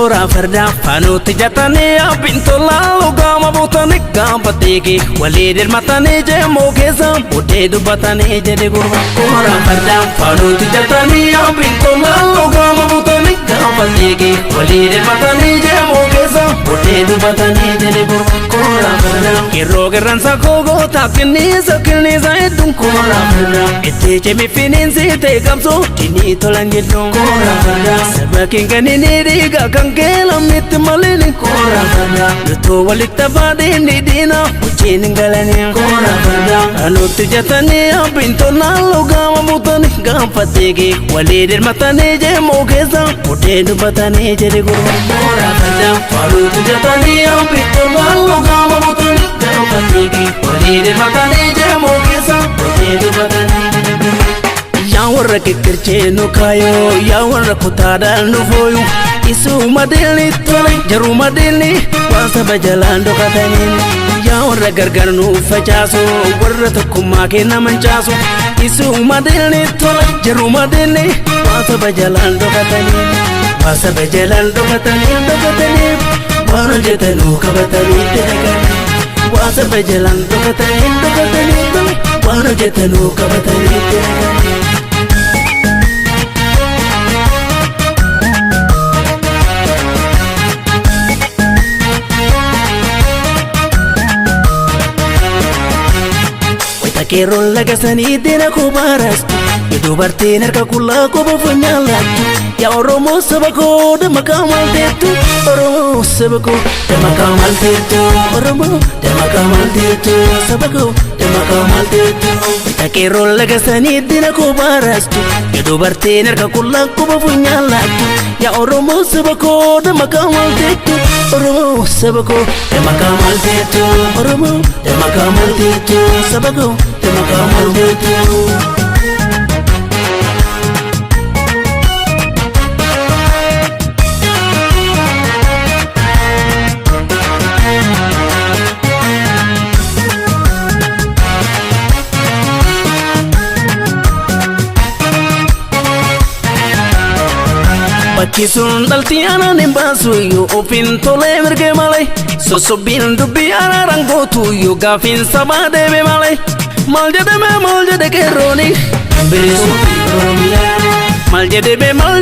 Kora farda fanuutti jatanii abintola lugama butanii gaanfatee walii dirmatanii jeemoo keessa buddee dubbatanii jedhe gurba. Kora farda fanuutti jatanii abintola lugama butanii gaanfatee walii dirmatanii jeemoo keessa buddee dubbatanii jedhe gurba. Kora farda yeroo garraansa gogoota kinniisa hedduun kora farda itti cimii finiinsi ta'e qabsoo dinii tolan jedhuun kora farda saba keenyanii dhiiga kan keelamnitti malini kora farda lutoo walitti afaadhiin didhiina wajjin galanii kora farda anuutti jatanii abintola lugama butanii gaanfatee walii dirmatanii jeemoo keessa buddee dubbatanii jedhe gurba. Kora farda anuutti jatanii abintola lugama butanii gaanfatee walii dirmatanii jeemoo keessa buddee dubbatanii jedhe gurba. Yaa warra kikirchee nu kaayoo yaa warra kutaadhaan nu fooyu isuma deelni tole jaruma deelni waan saba jalaan dhokatanii yaa warra gargar nu facaasu warra tokkummaa kenna mancaasu isuma deelni tole jaruma deelni waan saba jalaan dhokatanii waan saba jalaan dhokatanii waan hojjetanuu qabatanii dalaganii waan saba jalaan dhokatanii waan hojjetanuu qabatanii dalaganii. Keroon lagasanii deena kubaarastu dubartiin harka kullaa qofa funyaalaattu yaa Oromoo saba koo damakaa maalteettu Oromoo saba koo damakaa maalteettu Oromoo damakaa maalteettu saba koo damakaa maalteettu keroon lagasanii deena kubaarastu dubartiin harka kullaa qofa funyaalaattu yaa Oromoo saba koo damakaa maalteettu Oromoo saba koo damakaa maalteettu Oromoo damakaa maalteettu saba koo damakaa maalteettu. Bakki sun dhaltii aanaan hin baasu yoo ofiin tolee mirgee malee sosobbiin dubbii araaraan gootu yoo gaafiin sabaa deeme malee maal jedhe qeerrooni bilisummaa Oromiyaa maal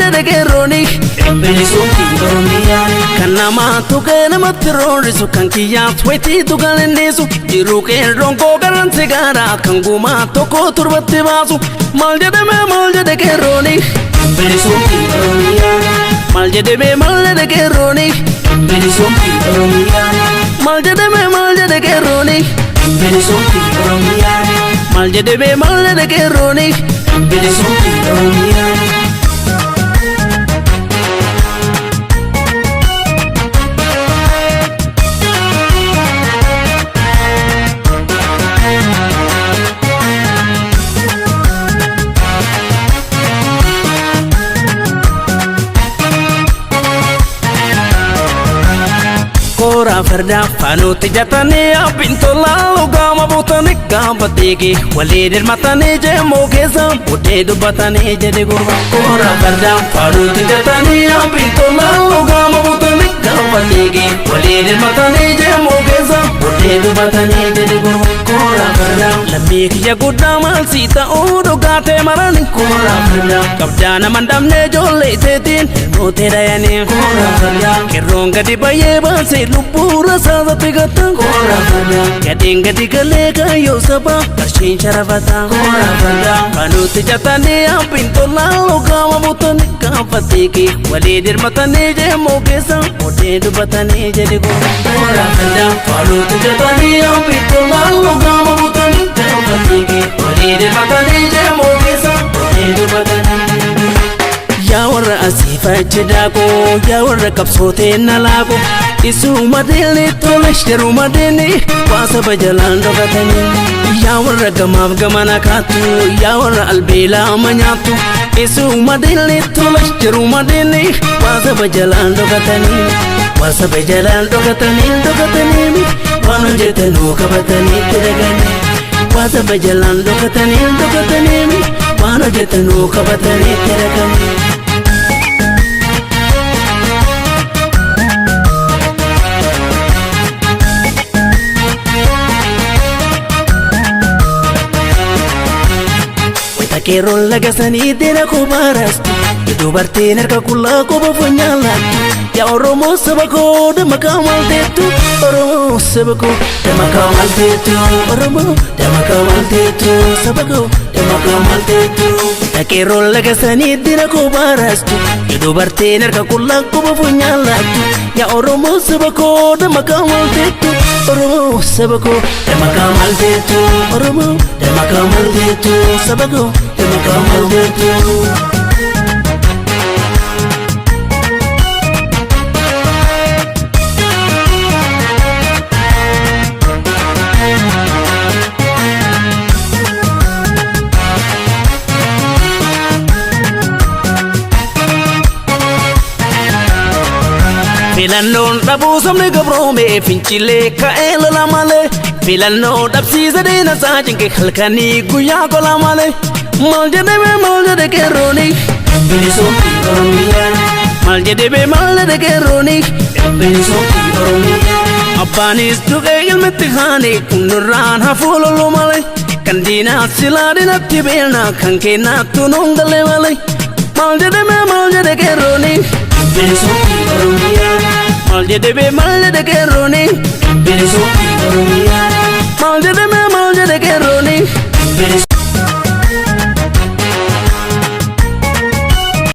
jedhe qeerrooni bilisummaa Oromiyaa kan namaa tuqee namatti roorrisu kan kiyyaaf wayitiitu kan innisu jiruu qeerroon koo garan sigaaraa kan gumaa tokko turbatti baasu maal jedhe qeerrooni bilisummaa Oromiyaa maal jedhe qeerrooni bilisummaa Oromiyaa maal jedhe qeerrooni bilisummaa Oromiyaa maal jedhe qeerrooni bilisummaa Oromiyaa. Kora farda fanuutti jatanii abintola lugama butanii gaanfatee walii dirmatanii jeemoo keessa buddee dubbatanii jedhe gurba. Kora farda fanuutti jatanii abintola lugama butanii gaanfatee walii dirmatanii jeemoo keessa buddee dubbatanii jedhe gurba. Kora farda lammii kiyya guddaa maal si ta'uu dhugaatee marani. Kora farda qabdaa nama hin dhabne ijoollee iteetiin hirmootee dhayanii. Kora farda qeerroon gadi baay'ee baasee lubbura saasatti gata kora farda gadeen gadi galee kaayoo sabaa qarshiin sharafata kora farda fanuutti jatanii abintola lugama butanii gaanfatee walii dirmatanii jeemoo keessa buddee dubbatanii jedhe gurba. Kora farda fanuutti jatanii abintola lugama butanii gaanfatee walii dirmatanii jeemoo keessa buddee dubbatanii jedhe gurba. Yaa warra asii fachi daakoo yaa warra qabsooteen na laakoo isuma deelni tole jaruma deelni waan saba jalaan dhokatanii yaa warra gamaaf gamana kaattu yaa warra albeelaa ama nyaattu isuma deelni tole jaruma deelni waan saba jalaan dhokatanii waan saba jalaan dhokatanii waan hojjetanuu qabatanii dalaganii waan saba jalaan dhokatanii waan hojjetanuu qabatanii dalaganii. Takeeroon lagasanii deena kubaarastu dubartiin harka qullaa quba funyaalaattu yaa Oromoo saba koo damakaa maalteettu Oromoo saba koo damakaa maalteettu Oromoo damakaa maalteettu saba koo damakaa maalteettu Takeeroon lagasanii deena kubaarastu dubartiin harka qullaa quba funyaalaattu yaa Oromoo saba koo damakaa maalteettu Oromoo saba koo damakaa maalteettu Oromoo damakaa maalteettu saba koo damakaa maalteettu Filannoon dhabuu sabni gabroomee fincilee ka'ee lola malee Filannoo dhabsiisa deena isaa cinqe halkanii guyyaa gola malee Maal jedhe qeerrooni bilisoomi Oromiyaa Maal jedhe qeerrooni bilisoomi Oromiyaa Abbaanis duqee ilmitti haane kunnurraan hafuu loluu malee Kan diinaa silaa dinatti beelnaa kan kennaattu nuun galee malee Maal jedhe qeerrooni bilisoomi Oromiyaa Maal jedhe qeerrooni bilisoomi Oromiyaa Maal jedhe qeerrooni bilisoomi